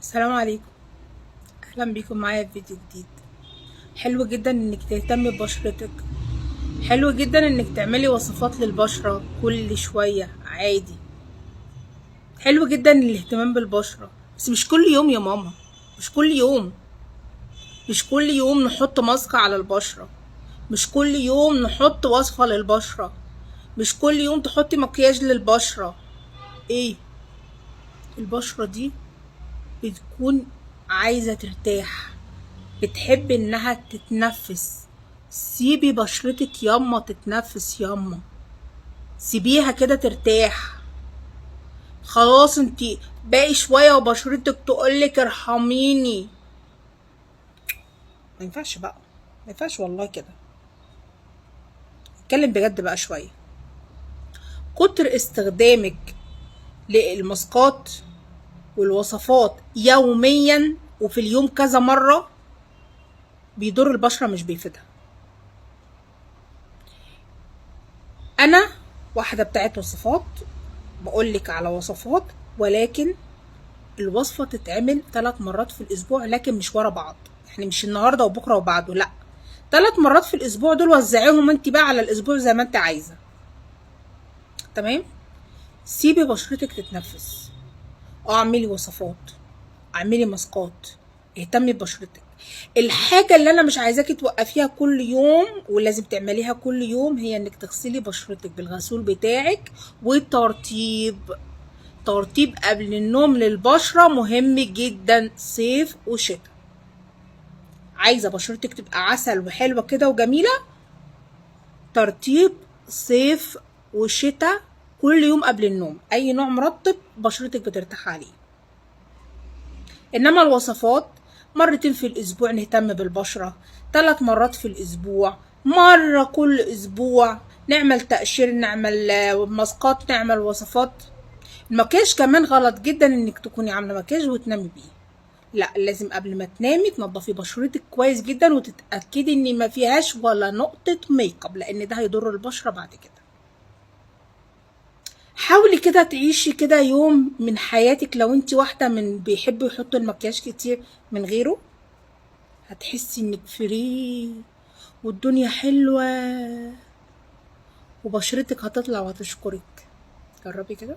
السلام عليكم. اهلا بيكم معايا في فيديو جديد. حلو جدا انك تهتمي ببشرتك، حلو جدا انك تعملي وصفات للبشرة كل شوية عادي. حلو جدا الاهتمام بالبشرة، بس مش كل يوم يا ماما، مش كل يوم. مش كل يوم نحط ماسك على البشرة، مش كل يوم نحط وصفة للبشرة، مش كل يوم تحطي مكياج للبشرة. ايه؟ البشرة دي بتكون عايزة ترتاح، بتحب انها تتنفس. سيبي بشرتك ياما تتنفس ياما، سيبيها كده ترتاح. خلاص انتي باقي شوية وبشرتك تقولك ارحميني. ما ينفعش بقى، ما ينفعش والله كده. اتكلم بجد بقى شوية. كتر استخدامك للماسكات والوصفات يوميا وفي اليوم كذا مرة بيضر البشرة مش بيفيدها. انا واحدة بتاعت وصفات، بقولك على وصفات، ولكن الوصفة تتعمل 3 مرات في الأسبوع، لكن مش ورا بعض. يعني مش النهاردة وبكرة وبعده، لأ، 3 مرات في الأسبوع دول وزعيهم انت بقى على الأسبوع زي ما انت عايزة. تمام؟ سيبي بشرتك تتنفس. اعملي وصفات، اعملي ماسكات، اهتمي ببشرتك. الحاجة اللي انا مش عايزاكي توقفيها كل يوم ولازم تعمليها كل يوم هي انك تغسلي بشرتك بالغسول بتاعك والترطيب. ترطيب قبل النوم للبشرة مهم جدا، صيف وشتاء. عايزة بشرتك تبقى عسل وحلوة كده وجميلة، ترطيب صيف وشتاء كل يوم قبل النوم. اي نوع مرطب بشرتك بترتاح عليه. انما الوصفات مرتين في الاسبوع نهتم بالبشرة، 3 مرات في الاسبوع، مرة كل اسبوع نعمل تقشير، نعمل ماسكات، نعمل وصفات. المكياج كمان غلط جدا انك تكوني عاملة مكياج وتنامي بيه. لا، لازم قبل ما تنامي تنضفي بشرتك كويس جدا وتتأكدي ان ما فيهاش ولا نقطة ميك اب، لان ده هيضر البشرة بعد كده. حاولي كده تعيشي كده يوم من حياتك، لو انت واحدة من بيحبوا يحطوا المكياج كتير من غيره، هتحسي انك فري والدنيا حلوة وبشرتك هتطلع وهتشكرك. جربي كده.